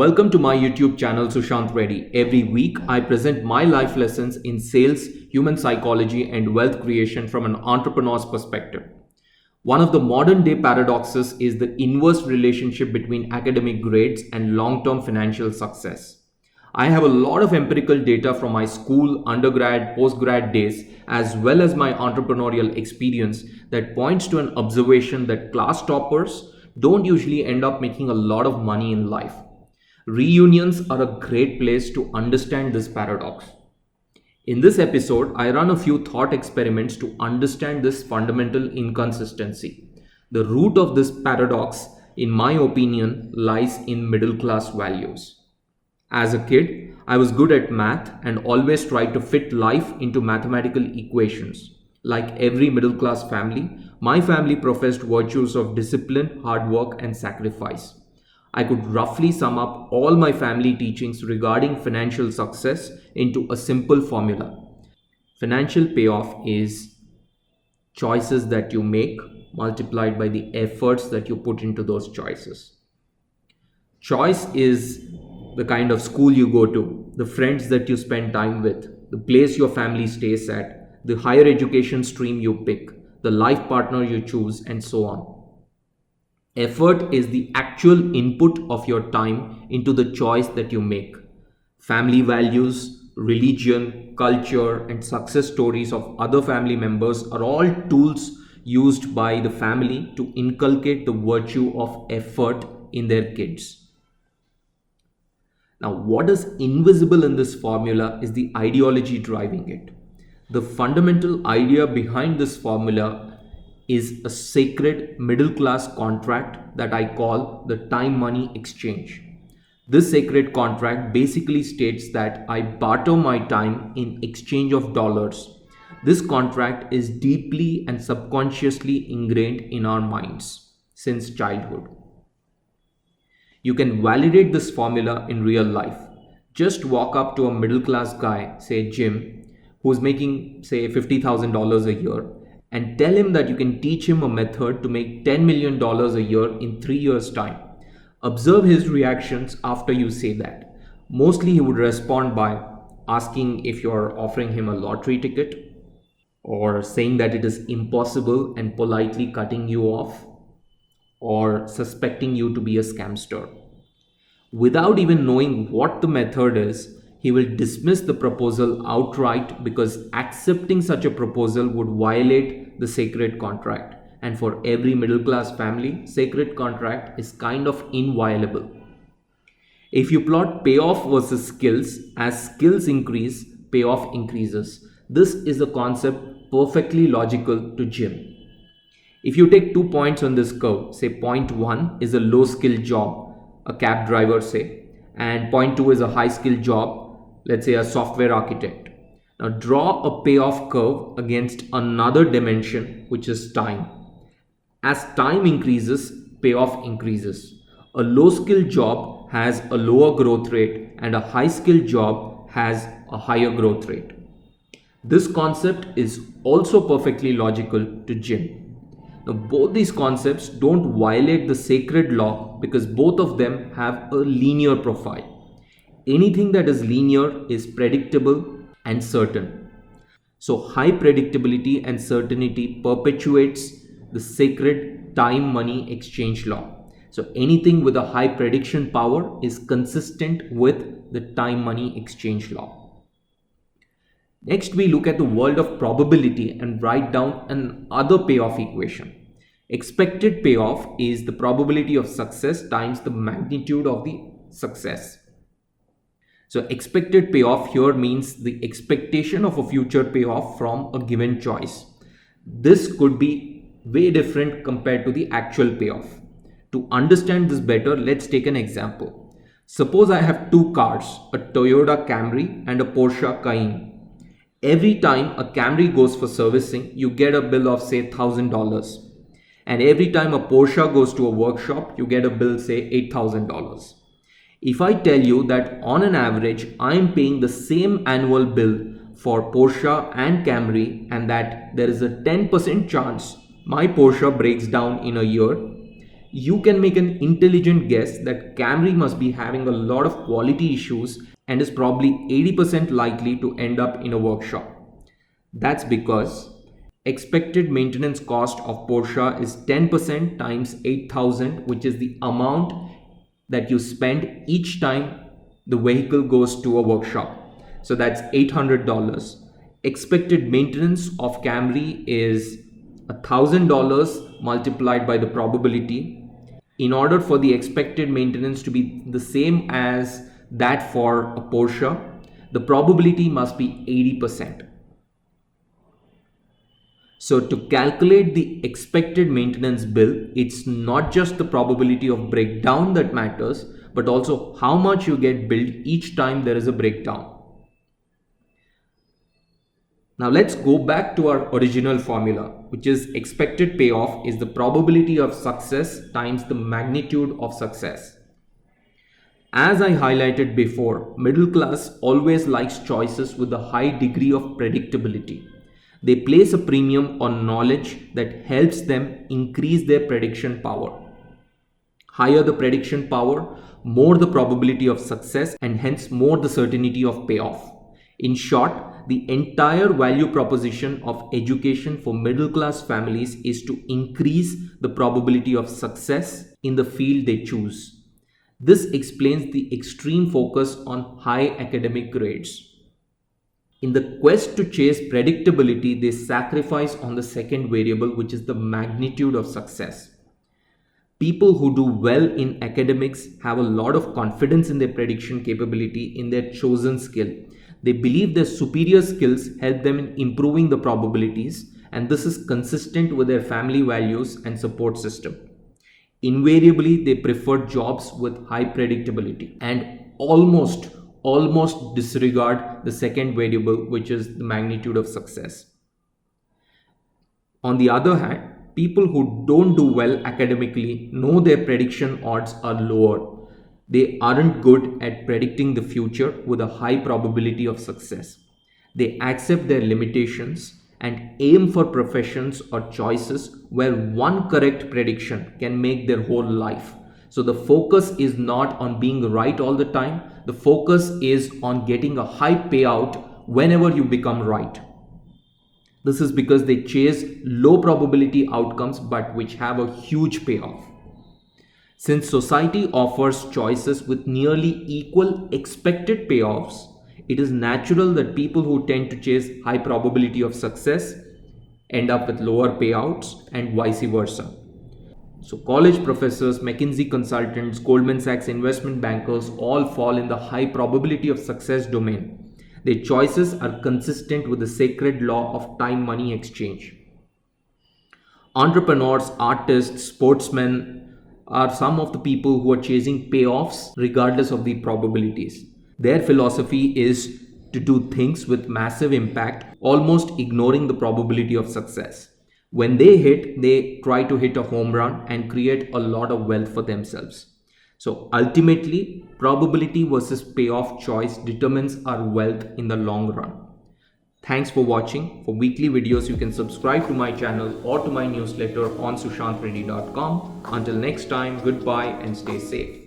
Welcome to my YouTube channel Sushantreddy. Every week I present my life lessons in sales, human psychology and wealth creation from an entrepreneur's perspective. One of the modern day paradoxes is the inverse relationship between academic grades and long-term financial success. I have a lot of empirical data from my school, undergrad, postgrad days, as well as my entrepreneurial experience that points to an observation that class toppers don't usually end up making a lot of money in life. Reunions are a great place to understand this paradox. In this episode, I run a few thought experiments to understand this fundamental inconsistency. The root of this paradox, in my opinion, lies in middle class values. As a kid, I was good at math and always tried to fit life into mathematical equations. Like every middle class family, my family professed virtues of discipline, hard work, and sacrifice. I could roughly sum up all my family teachings regarding financial success into a simple formula. Financial payoff is choices that you make multiplied by the efforts that you put into those choices. Choice is the kind of school you go to, the friends that you spend time with, the place your family stays at, the higher education stream you pick, the life partner you choose, and so on. Effort is the actual input of your time into the choice that you make. Family values, religion, culture, and success stories of other family members are all tools used by the family to inculcate the virtue of effort in their kids. Now, what is invisible in this formula is the ideology driving it. The fundamental idea behind this formula is a sacred middle class contract that I call the time money exchange. This sacred contract basically states that I barter my time in exchange of dollars. This contract is deeply and subconsciously ingrained in our minds since childhood. You can validate this formula in real life. Just walk up to a middle class guy, say Jim, who's making say $50,000 a year, and tell him that you can teach him a method to make $10 million a year in 3 years' time. Observe his reactions after you say that. Mostly he would respond by asking if you're offering him a lottery ticket, or saying that it is impossible and politely cutting you off, or suspecting you to be a scamster. Without even knowing what the method is, he will dismiss the proposal outright because accepting such a proposal would violate the sacred contract. And for every middle class family, sacred contract is kind of inviolable. If you plot payoff versus skills, as skills increase, payoff increases. This is a concept perfectly logical to Jim. If you take 2 points on this curve, say point 1 is a low skill job, a cab driver say, and point 2 is a high skill job, let's say a software architect. Now draw a payoff curve against another dimension, which is time. As time increases, payoff increases. A low skill job has a lower growth rate and a high skill job has a higher growth rate. This concept is also perfectly logical to Jim. Now both these concepts don't violate the sacred law because both of them have a linear profile. Anything that is linear is predictable and certain. So high predictability and certainty perpetuates the sacred time money exchange law. So anything with a high prediction power is consistent with the time money exchange law. Next, we look at the world of probability and write down another payoff equation. Expected payoff is the probability of success times the magnitude of the success. So expected payoff here means the expectation of a future payoff from a given choice. This could be way different compared to the actual payoff. To understand this better, let's take an example. Suppose I have two cars, a Toyota Camry and a Porsche Cayenne. Every time a Camry goes for servicing, you get a bill of say $1,000. And every time a Porsche goes to a workshop, you get a bill say $8,000. If I tell you that on an average, I am paying the same annual bill for Porsche and Camry and that there is a 10% chance my Porsche breaks down in a year, you can make an intelligent guess that Camry must be having a lot of quality issues and is probably 80% likely to end up in a workshop. That's because expected maintenance cost of Porsche is 10% times 8,000, which is the amount that you spend each time the vehicle goes to a workshop. So that's $800. Expected maintenance of Camry is $1,000 multiplied by the probability. In order for the expected maintenance to be the same as that for a Porsche, the probability must be 80%. So to calculate the expected maintenance bill, it's not just the probability of breakdown that matters, but also how much you get billed each time there is a breakdown. Now let's go back to our original formula, which is expected payoff is the probability of success times the magnitude of success. As I highlighted before, middle class always likes choices with a high degree of predictability. They place a premium on knowledge that helps them increase their prediction power. Higher the prediction power, more the probability of success, and hence more the certainty of payoff. In short, the entire value proposition of education for middle class families is to increase the probability of success in the field they choose. This explains the extreme focus on high academic grades. In the quest to chase predictability, they sacrifice on the second variable, which is the magnitude of success. People who do well in academics have a lot of confidence in their prediction capability in their chosen skill. They believe their superior skills help them in improving the probabilities, and this is consistent with their family values and support system. Invariably, they prefer jobs with high predictability and almost disregard the second variable, which is the magnitude of success. On the other hand, people who don't do well academically know their prediction odds are lower. They aren't good at predicting the future with a high probability of success. They accept their limitations and aim for professions or choices where one correct prediction can make their whole life. So the focus is not on being right all the time. The focus is on getting a high payout whenever you become right. This is because they chase low probability outcomes but which have a huge payoff. Since society offers choices with nearly equal expected payoffs, it is natural that people who tend to chase high probability of success end up with lower payouts and vice versa. So college professors, McKinsey consultants, Goldman Sachs investment bankers all fall in the high probability of success domain. Their choices are consistent with the sacred law of time-money exchange. Entrepreneurs, artists, sportsmen are some of the people who are chasing payoffs regardless of the probabilities. Their philosophy is to do things with massive impact, almost ignoring the probability of success. When they hit, they try to hit a home run and create a lot of wealth for themselves. So ultimately, probability versus payoff choice determines our wealth in the long run. Thanks for watching. For weekly videos, you can subscribe to my channel or to my newsletter on sushantreddy.com. Until next time, goodbye and stay safe.